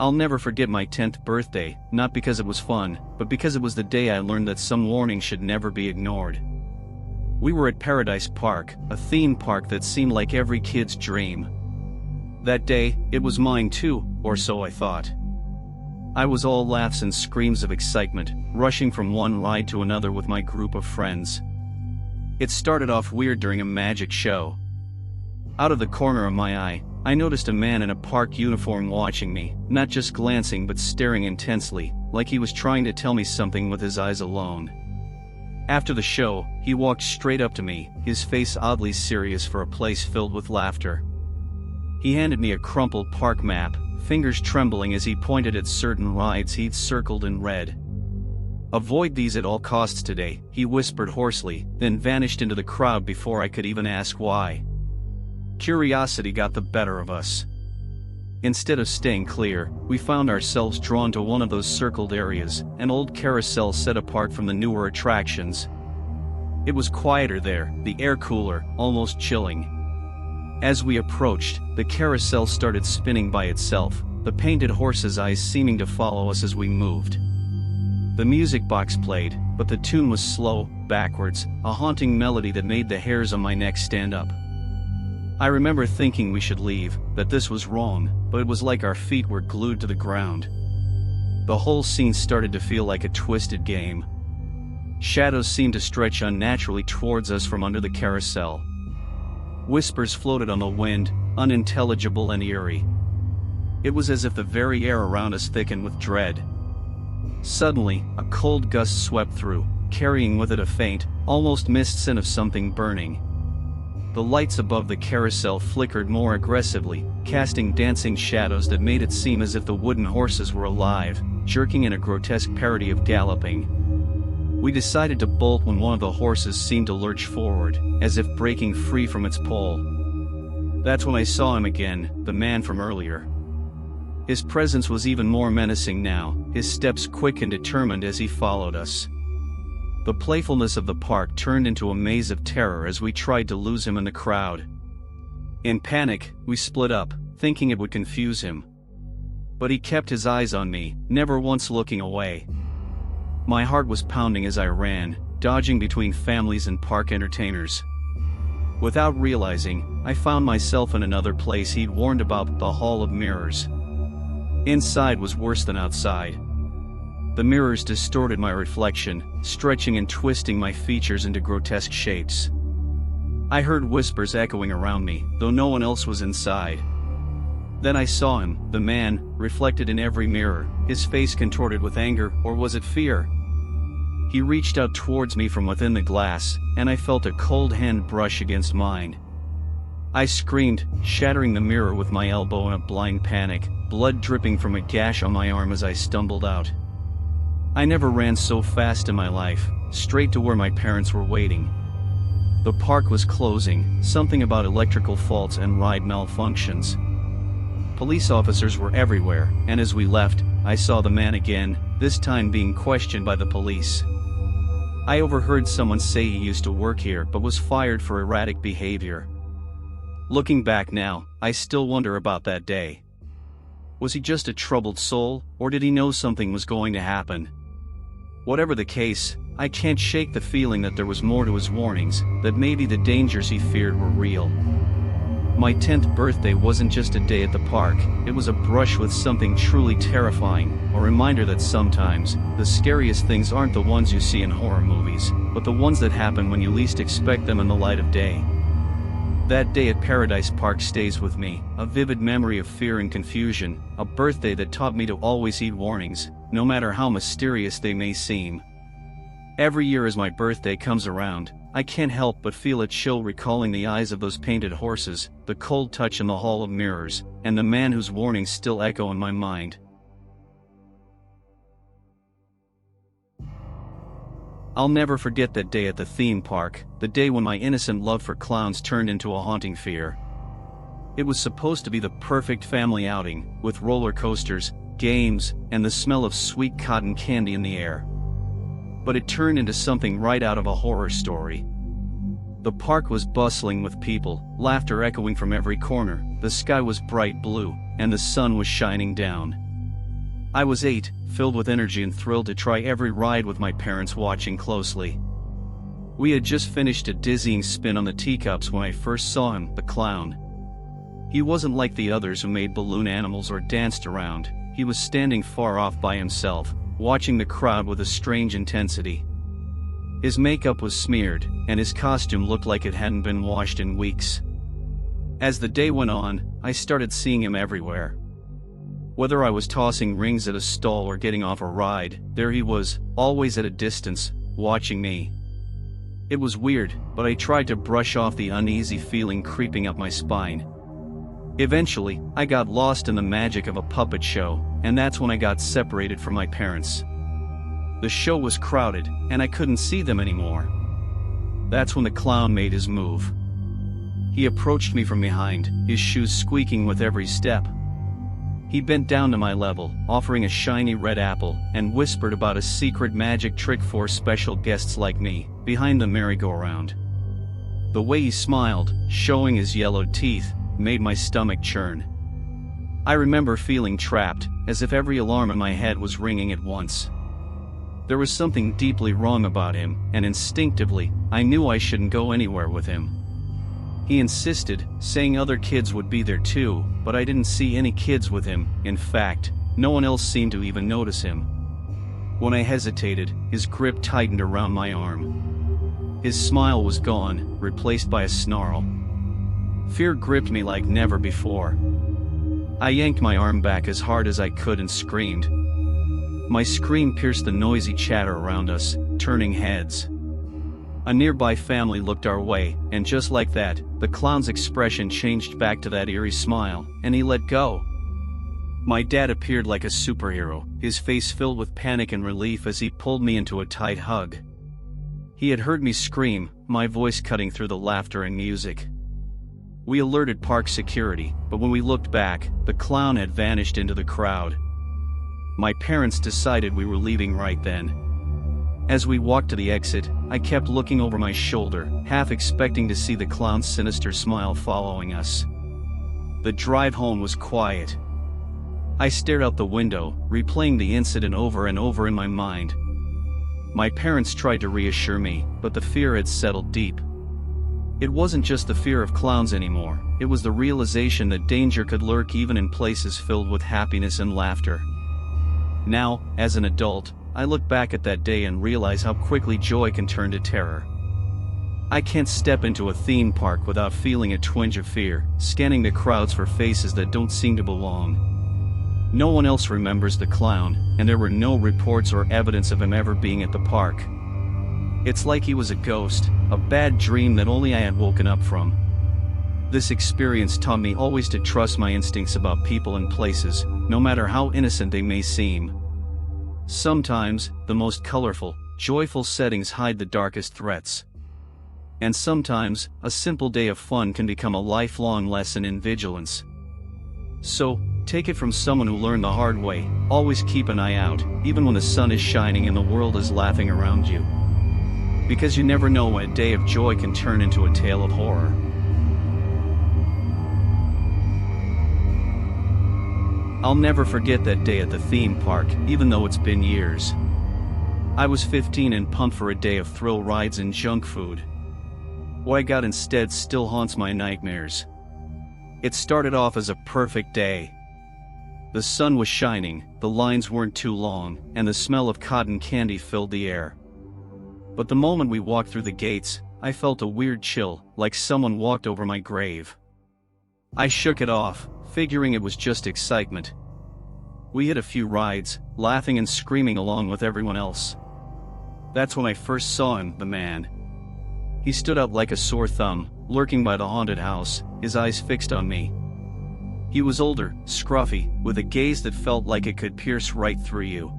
I'll never forget my 10th birthday, not because it was fun, but because it was the day I learned that some warnings should never be ignored. We were at Paradise Park, a theme park that seemed like every kid's dream. That day, it was mine too, or so I thought. I was all laughs and screams of excitement, rushing from one ride to another with my group of friends. It started off weird during a magic show. Out of the corner of my eye, I noticed a man in a park uniform watching me, not just glancing but staring intensely, like he was trying to tell me something with his eyes alone. After the show, he walked straight up to me, his face oddly serious for a place filled with laughter. He handed me a crumpled park map, fingers trembling as he pointed at certain rides he'd circled in red. "Avoid these at all costs today," he whispered hoarsely, then vanished into the crowd before I could even ask why. Curiosity got the better of us. Instead of staying clear, we found ourselves drawn to one of those circled areas, an old carousel set apart from the newer attractions. It was quieter there, the air cooler, almost chilling. As we approached, the carousel started spinning by itself, the painted horse's eyes seeming to follow us as we moved. The music box played, but the tune was slow, backwards, a haunting melody that made the hairs on my neck stand up. I remember thinking we should leave, that this was wrong, but it was like our feet were glued to the ground. The whole scene started to feel like a twisted game. Shadows seemed to stretch unnaturally towards us from under the carousel. Whispers floated on the wind, unintelligible and eerie. It was as if the very air around us thickened with dread. Suddenly, a cold gust swept through, carrying with it a faint, almost mist scent of something burning. The lights above the carousel flickered more aggressively, casting dancing shadows that made it seem as if the wooden horses were alive, jerking in a grotesque parody of galloping. We decided to bolt when one of the horses seemed to lurch forward, as if breaking free from its pole. That's when I saw him again, the man from earlier. His presence was even more menacing now, his steps quick and determined as he followed us. The playfulness of the park turned into a maze of terror as we tried to lose him in the crowd. In panic, we split up, thinking it would confuse him. But he kept his eyes on me, never once looking away. My heart was pounding as I ran, dodging between families and park entertainers. Without realizing, I found myself in another place he'd warned about, the Hall of Mirrors. Inside was worse than outside. The mirrors distorted my reflection, stretching and twisting my features into grotesque shapes. I heard whispers echoing around me, though no one else was inside. Then I saw him, the man, reflected in every mirror, his face contorted with anger, or was it fear? He reached out towards me from within the glass, and I felt a cold hand brush against mine. I screamed, shattering the mirror with my elbow in a blind panic, blood dripping from a gash on my arm as I stumbled out. I never ran so fast in my life, straight to where my parents were waiting. The park was closing, something about electrical faults and ride malfunctions. Police officers were everywhere, and as we left, I saw the man again, this time being questioned by the police. I overheard someone say he used to work here but was fired for erratic behavior. Looking back now, I still wonder about that day. Was he just a troubled soul, or did he know something was going to happen? Whatever the case, I can't shake the feeling that there was more to his warnings, that maybe the dangers he feared were real. My 10th birthday wasn't just a day at the park, it was a brush with something truly terrifying, a reminder that sometimes, the scariest things aren't the ones you see in horror movies, but the ones that happen when you least expect them in the light of day. That day at Paradise Park stays with me, a vivid memory of fear and confusion, a birthday that taught me to always heed warnings, no matter how mysterious they may seem. Every year as my birthday comes around, I can't help but feel a chill recalling the eyes of those painted horses, the cold touch in the Hall of Mirrors, and the man whose warnings still echo in my mind. I'll never forget that day at the theme park, the day when my innocent love for clowns turned into a haunting fear. It was supposed to be the perfect family outing, with roller coasters, games, and the smell of sweet cotton candy in the air. But it turned into something right out of a horror story. The park was bustling with people, laughter echoing from every corner, the sky was bright blue, and the sun was shining down. I was 8, filled with energy and thrilled to try every ride with my parents watching closely. We had just finished a dizzying spin on the teacups when I first saw him, the clown. He wasn't like the others who made balloon animals or danced around. He was standing far off by himself, watching the crowd with a strange intensity. His makeup was smeared, and his costume looked like it hadn't been washed in weeks. As the day went on, I started seeing him everywhere. Whether I was tossing rings at a stall or getting off a ride, there he was, always at a distance, watching me. It was weird, but I tried to brush off the uneasy feeling creeping up my spine. Eventually, I got lost in the magic of a puppet show, and that's when I got separated from my parents. The show was crowded, and I couldn't see them anymore. That's when the clown made his move. He approached me from behind, his shoes squeaking with every step. He bent down to my level, offering a shiny red apple, and whispered about a secret magic trick for special guests like me, behind the merry-go-round. The way he smiled, showing his yellowed teeth, made my stomach churn. I remember feeling trapped, as if every alarm in my head was ringing at once. There was something deeply wrong about him, and instinctively, I knew I shouldn't go anywhere with him. He insisted, saying other kids would be there too, but I didn't see any kids with him. In fact, no one else seemed to even notice him. When I hesitated, his grip tightened around my arm. His smile was gone, replaced by a snarl. Fear gripped me like never before. I yanked my arm back as hard as I could and screamed. My scream pierced the noisy chatter around us, turning heads. A nearby family looked our way, and just like that, the clown's expression changed back to that eerie smile, and he let go. My dad appeared like a superhero, his face filled with panic and relief as he pulled me into a tight hug. He had heard me scream, my voice cutting through the laughter and music. We alerted park security, but when we looked back, the clown had vanished into the crowd. My parents decided we were leaving right then. As we walked to the exit, I kept looking over my shoulder, half expecting to see the clown's sinister smile following us. The drive home was quiet. I stared out the window, replaying the incident over and over in my mind. My parents tried to reassure me, but the fear had settled deep. It wasn't just the fear of clowns anymore, it was the realization that danger could lurk even in places filled with happiness and laughter. Now, as an adult, I look back at that day and realize how quickly joy can turn to terror. I can't step into a theme park without feeling a twinge of fear, scanning the crowds for faces that don't seem to belong. No one else remembers the clown, and there were no reports or evidence of him ever being at the park. It's like he was a ghost, a bad dream that only I had woken up from. This experience taught me always to trust my instincts about people and places, no matter how innocent they may seem. Sometimes, the most colorful, joyful settings hide the darkest threats. And sometimes, a simple day of fun can become a lifelong lesson in vigilance. So, take it from someone who learned the hard way, always keep an eye out, even when the sun is shining and the world is laughing around you. Because you never know when a day of joy can turn into a tale of horror. I'll never forget that day at the theme park, even though it's been years. I was 15 and pumped for a day of thrill rides and junk food. What I got instead still haunts my nightmares. It started off as a perfect day. The sun was shining, the lines weren't too long, and the smell of cotton candy filled the air. But the moment we walked through the gates, I felt a weird chill, like someone walked over my grave. I shook it off, figuring it was just excitement. We hit a few rides, laughing and screaming along with everyone else. That's when I first saw him, the man. He stood up like a sore thumb, lurking by the haunted house, his eyes fixed on me. He was older, scruffy, with a gaze that felt like it could pierce right through you.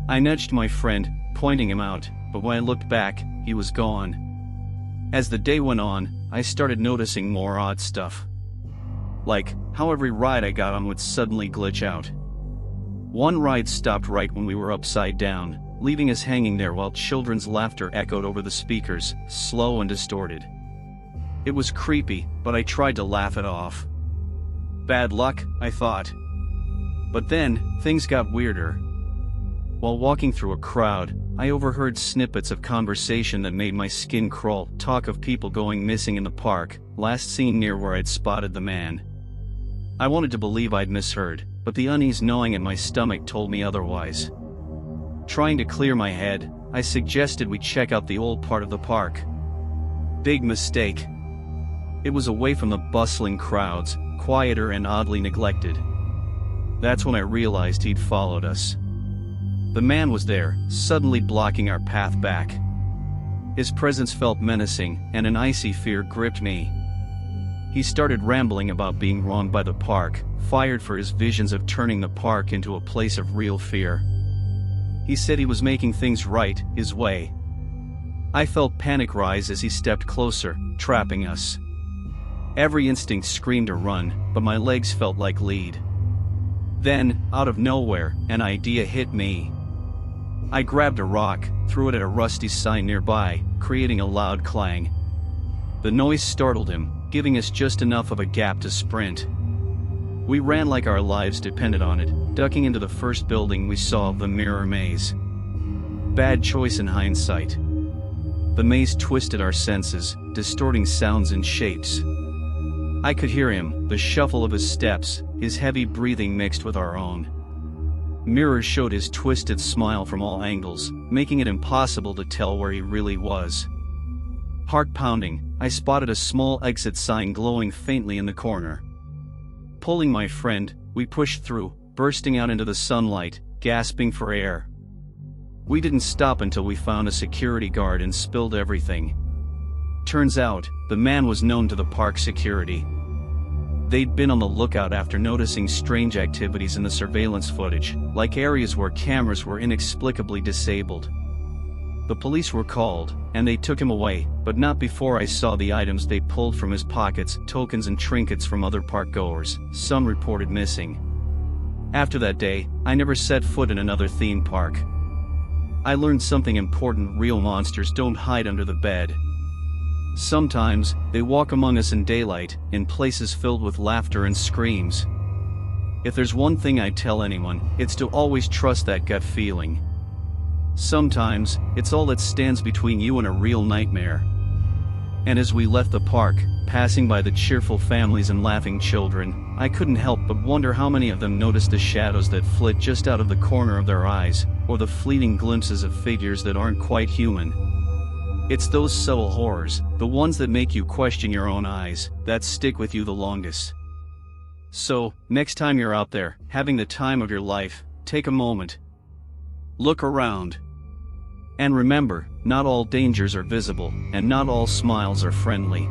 I nudged my friend, pointing him out, but when I looked back, he was gone. As the day went on, I started noticing more odd stuff. Like, how every ride I got on would suddenly glitch out. One ride stopped right when we were upside down, leaving us hanging there while children's laughter echoed over the speakers, slow and distorted. It was creepy, but I tried to laugh it off. Bad luck, I thought. But then, things got weirder. While walking through a crowd, I overheard snippets of conversation that made my skin crawl. Talk of people going missing in the park, last seen near where I'd spotted the man. I wanted to believe I'd misheard, but the unease gnawing at my stomach told me otherwise. Trying to clear my head, I suggested we check out the old part of the park. Big mistake. It was away from the bustling crowds, quieter and oddly neglected. That's when I realized he'd followed us. The man was there, suddenly blocking our path back. His presence felt menacing, and an icy fear gripped me. He started rambling about being wronged by the park, fired for his visions of turning the park into a place of real fear. He said he was making things right, his way. I felt panic rise as he stepped closer, trapping us. Every instinct screamed to run, but my legs felt like lead. Then, out of nowhere, an idea hit me. I grabbed a rock, threw it at a rusty sign nearby, creating a loud clang. The noise startled him, giving us just enough of a gap to sprint. We ran like our lives depended on it, ducking into the first building we saw of the mirror maze. Bad choice in hindsight. The maze twisted our senses, distorting sounds and shapes. I could hear him, the shuffle of his steps, his heavy breathing mixed with our own. Mirrors showed his twisted smile from all angles, making it impossible to tell where he really was. Heart pounding, I spotted a small exit sign glowing faintly in the corner. Pulling my friend, we pushed through, bursting out into the sunlight, gasping for air. We didn't stop until we found a security guard and spilled everything. Turns out, the man was known to the park security. They'd been on the lookout after noticing strange activities in the surveillance footage, like areas where cameras were inexplicably disabled. The police were called, and they took him away, but not before I saw the items they pulled from his pockets, tokens and trinkets from other park goers, some reported missing. After that day, I never set foot in another theme park. I learned something important: real monsters don't hide under the bed. Sometimes, they walk among us in daylight, in places filled with laughter and screams. If there's one thing I tell anyone, it's to always trust that gut feeling. Sometimes, it's all that stands between you and a real nightmare. And as we left the park, passing by the cheerful families and laughing children, I couldn't help but wonder how many of them noticed the shadows that flit just out of the corner of their eyes, or the fleeting glimpses of figures that aren't quite human. It's those subtle horrors, the ones that make you question your own eyes, that stick with you the longest. So, next time you're out there, having the time of your life, take a moment. Look around. And remember, not all dangers are visible, and not all smiles are friendly.